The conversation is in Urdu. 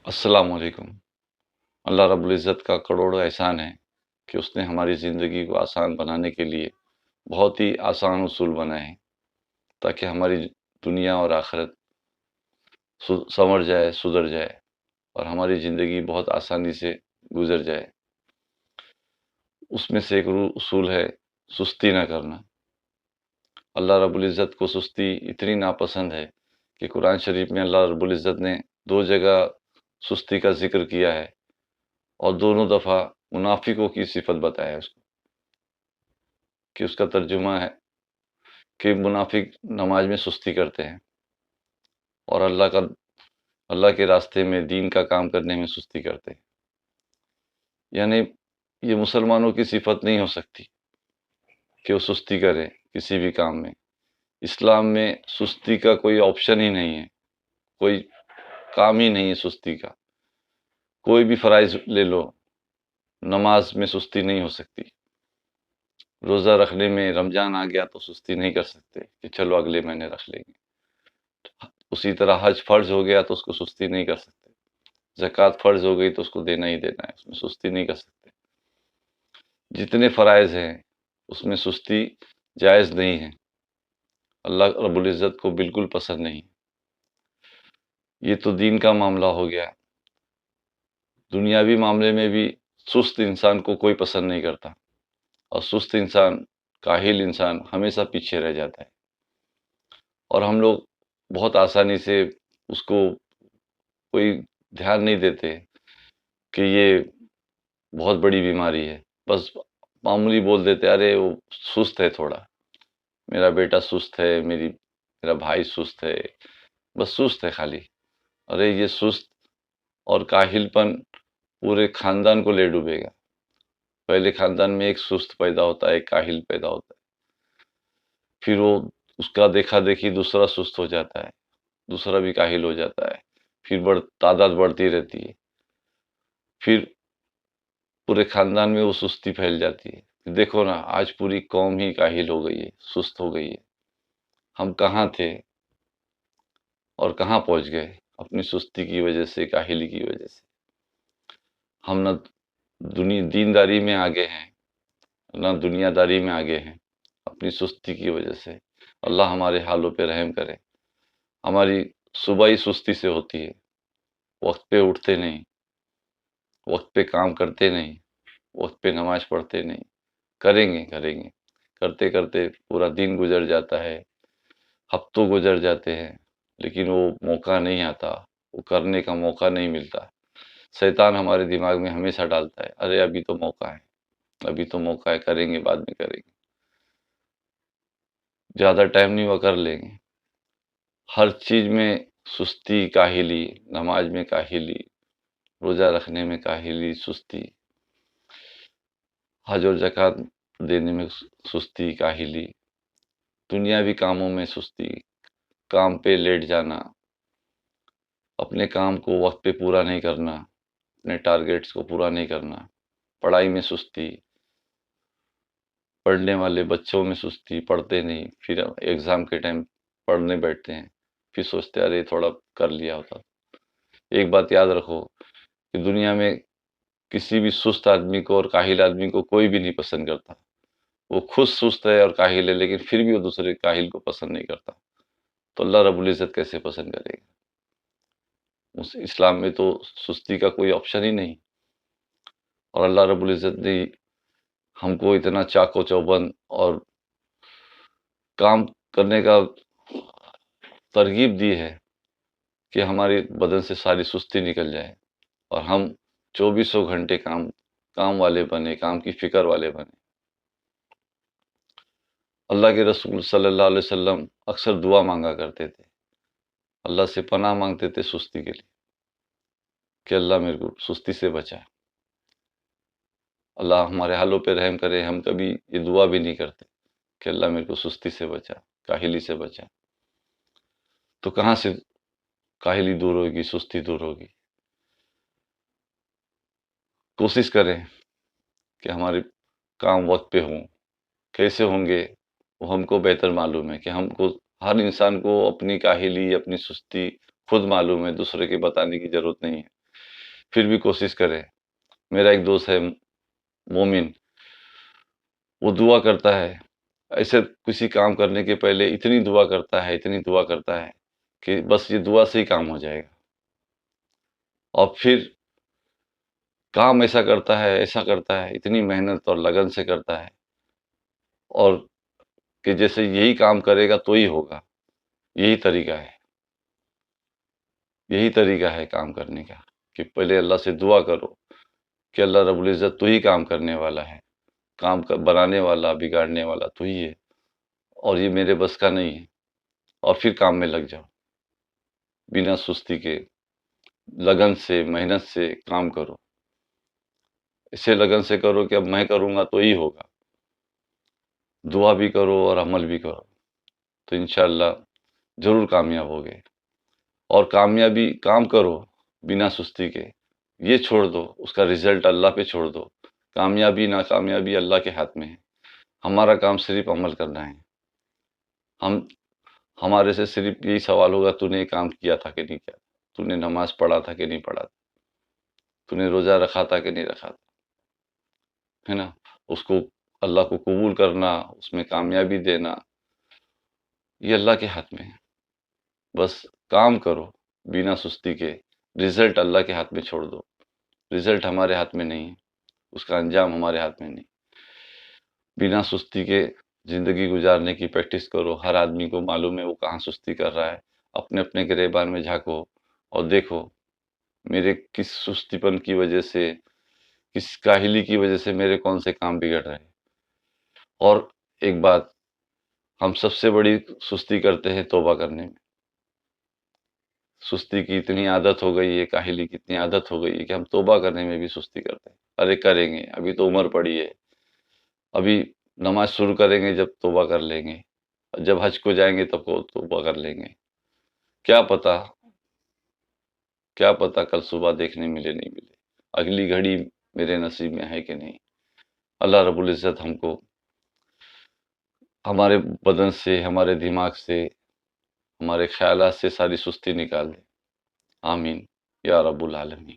السلام علیکم۔ اللہ رب العزت کا کروڑوں احسان ہے کہ اس نے ہماری زندگی کو آسان بنانے کے لیے بہت ہی آسان اصول بنائے ہیں تاکہ ہماری دنیا اور آخرت سنور جائے، سدھر جائے اور ہماری زندگی بہت آسانی سے گزر جائے۔ اس میں سے ایک اصول ہے سستی نہ کرنا۔ اللہ رب العزت کو سستی اتنی ناپسند ہے کہ قرآن شریف میں اللہ رب العزت نے 2 جگہ سستی کا ذکر کیا ہے اور دونوں دفعہ منافقوں کی صفت بتایا ہے اس کو، کہ اس کا ترجمہ ہے کہ منافق نماز میں سستی کرتے ہیں اور اللہ کے راستے میں دین کا کام کرنے میں سستی کرتے ہیں۔ یعنی یہ مسلمانوں کی صفت نہیں ہو سکتی کہ وہ سستی کرے کسی بھی کام میں۔ اسلام میں سستی کا کوئی آپشن ہی نہیں ہے، کوئی کام ہی نہیں ہے سستی کا۔ کوئی بھی فرائض لے لو، نماز میں سستی نہیں ہو سکتی۔ روزہ رکھنے میں رمضان آ گیا تو سستی نہیں کر سکتے کہ چلو اگلے مہینے رکھ لیں گے۔ اسی طرح حج فرض ہو گیا تو اس کو سستی نہیں کر سکتے۔ زکوٰۃ فرض ہو گئی تو اس کو دینا ہی دینا ہے، اس میں سستی نہیں کر سکتے۔ جتنے فرائض ہیں اس میں سستی جائز نہیں ہے، اللہ رب العزت کو بالکل پسند نہیں۔ یہ تو دین کا معاملہ ہو گیا۔ دنیاوی معاملے میں بھی سست انسان کو کوئی پسند نہیں کرتا، اور سست انسان، کاہل انسان ہمیشہ پیچھے رہ جاتا ہے، اور ہم لوگ بہت آسانی سے اس کو کوئی دھیان نہیں دیتے کہ یہ بہت بڑی بیماری ہے۔ بس معمولی بول دیتے، ارے وہ سست ہے تھوڑا، میرا بیٹا سست ہے، میرا بھائی سست ہے، بس سست ہے خالی۔ ارے یہ سست اور کاہل پن پورے خاندان کو لے ڈوبے گا۔ پہلے خاندان میں ایک سست پیدا ہوتا ہے، ایک کاہل پیدا ہوتا ہے، پھر وہ اس کا دیکھا دیکھی دوسرا سست ہو جاتا ہے، دوسرا بھی کاہل ہو جاتا ہے، پھر تعداد بڑھتی رہتی ہے، پھر پورے خاندان میں وہ سستی پھیل جاتی ہے۔ دیکھو نا، آج پوری قوم ہی کاہل ہو گئی ہے، سست ہو گئی ہے۔ ہم کہاں تھے اور کہاں پہنچ گئے اپنی سستی کی وجہ سے، کاہلی کی وجہ سے۔ ہم نہ دینداری میں آگے ہیں، نہ دنیا داری میں آگے ہیں، اپنی سستی کی وجہ سے۔ اللہ ہمارے حالوں پہ رحم کرے۔ ہماری صبح ہی سستی سے ہوتی ہے، وقت پہ اٹھتے نہیں، وقت پہ کام کرتے نہیں، وقت پہ نماز پڑھتے نہیں۔ کریں گے کرتے کرتے پورا دن گزر جاتا ہے، ہفتوں گزر جاتے ہیں، لیکن وہ موقع نہیں آتا، وہ کرنے کا موقع نہیں ملتا۔ شیطان ہمارے دماغ میں ہمیشہ ڈالتا ہے، ارے ابھی تو موقع ہے، ابھی تو موقع ہے، کریں گے، بعد میں کریں گے، زیادہ ٹائم نہیں ہوا، کر لیں گے۔ ہر چیز میں سستی، کاہلی، نماز میں کاہلی، روزہ رکھنے میں کاہلی، سستی، حج اور زکوٰۃ دینے میں سستی، کاہلی، دنیاوی کاموں میں سستی، کام پہ لیٹ جانا، اپنے کام کو وقت پہ پورا نہیں کرنا، اپنے ٹارگیٹس کو پورا نہیں کرنا، پڑھائی میں سستی، پڑھنے والے بچوں میں سستی، پڑھتے نہیں، پھر ایگزام کے ٹائم پڑھنے بیٹھتے ہیں، پھر سوچتے ارے تھوڑا کر لیا ہوتا۔ ایک بات یاد رکھو کہ دنیا میں کسی بھی سست آدمی کو اور کاہل آدمی کو کوئی بھی نہیں پسند کرتا۔ وہ خود سست ہے اور کاہل ہے، لیکن پھر بھی وہ دوسرے کاہل کو پسند نہیں کرتا، تو اللہ رب العزت کیسے پسند کرے گا؟ اس اسلام میں تو سستی کا کوئی آپشن ہی نہیں، اور اللہ رب العزت نے ہم کو اتنا چاق و چوبند اور کام کرنے کا ترغیب دی ہے کہ ہمارے بدن سے ساری سستی نکل جائے اور ہم 2400 گھنٹے کام والے بنے، کام کی فکر والے بنے۔ اللہ کے رسول صلی اللہ علیہ وسلم اکثر دعا مانگا کرتے تھے، اللہ سے پناہ مانگتے تھے سستی کے لیے، کہ اللہ میرے کو سستی سے بچا۔ اللہ ہمارے حالوں پہ رحم کرے۔ ہم کبھی یہ دعا بھی نہیں کرتے کہ اللہ میرے کو سستی سے بچا، کاہلی سے بچا۔ تو کہاں سے کاہلی دور ہوگی، سستی دور ہوگی؟ کوشش کریں کہ ہمارے کام وقت پہ ہوں۔ کیسے ہوں گے وہ ہم کو بہتر معلوم ہے، کہ ہم کو، ہر انسان کو اپنی کاہلی، اپنی سستی خود معلوم ہے، دوسرے کے بتانے کی ضرورت نہیں ہے۔ پھر بھی کوشش کریں. میرا ایک دوست ہے مومن، وہ دعا کرتا ہے، ایسے کسی کام کرنے کے پہلے اتنی دعا کرتا ہے، اتنی دعا کرتا ہے کہ بس یہ دعا سے ہی کام ہو جائے گا. اور پھر کام ایسا کرتا ہے، ایسا کرتا ہے، اتنی محنت اور لگن سے کرتا ہے، اور کہ جیسے یہی کام کرے گا تو ہی ہوگا. یہی طریقہ ہے، یہی طریقہ ہے کام کرنے کا، کہ پہلے اللہ سے دعا کرو کہ اللہ رب العزت تو ہی کام کرنے والا ہے، کام بنانے والا، بگاڑنے والا تو ہی ہے، اور یہ میرے بس کا نہیں ہے. اور پھر کام میں لگ جاؤ، بنا سستی کے، لگن سے، محنت سے کام کرو. اسے لگن سے کرو کہ اب میں کروں گا تو ہی ہوگا. دعا بھی کرو اور عمل بھی کرو تو انشاءاللہ ضرور کامیاب ہوگے. اور کامیابی، کام کرو بنا سستی کے، یہ چھوڑ دو، اس کا رزلٹ اللہ پہ چھوڑ دو. کامیابی ناکامیابی اللہ کے ہاتھ میں ہے. ہمارا کام صرف عمل کرنا ہے. ہمارے سے صرف یہی سوال ہوگا، تو نے کام کیا تھا کہ نہیں کیا، تو نے نماز پڑھا تھا کہ نہیں پڑھا تھا، تو نے روزہ رکھا تھا کہ نہیں رکھا تھا، ہے نا. اس کو، اللہ کو قبول کرنا، اس میں کامیابی دینا، یہ اللہ کے ہاتھ میں ہے. بس کام کرو بنا سستی کے، رزلٹ اللہ کے ہاتھ میں چھوڑ دو. رزلٹ ہمارے ہاتھ میں نہیں ہے، اس کا انجام ہمارے ہاتھ میں نہیں. بنا سستی کے زندگی گزارنے کی پریکٹس کرو. ہر آدمی کو معلوم ہے وہ کہاں سستی کر رہا ہے. اپنے اپنے گریبان میں جھانکو اور دیکھو میرے کس سستی پن کی وجہ سے، کس کاہلی کی وجہ سے میرے کون سے کام بگڑ رہے ہیں. اور ایک بات، ہم سب سے بڑی سستی کرتے ہیں توبہ کرنے میں. سستی کی اتنی عادت ہو گئی ہے، کاہلی کی اتنی عادت ہو گئی ہے کہ ہم توبہ کرنے میں بھی سستی کرتے ہیں. ارے کریں گے، ابھی تو عمر پڑی ہے، ابھی نماز شروع کریں گے جب توبہ کر لیں گے، جب حج کو جائیں گے تب کو توبہ کر لیں گے. کیا پتا، کیا پتا کل صبح دیکھنے ملے نہیں ملے، اگلی گھڑی میرے نصیب میں ہے کہ نہیں. اللہ رب العزت ہم کو ہمارے بدن سے، ہمارے دماغ سے، ہمارے خیالات سے ساری سستی نکال دے. آمین یا رب العالمین.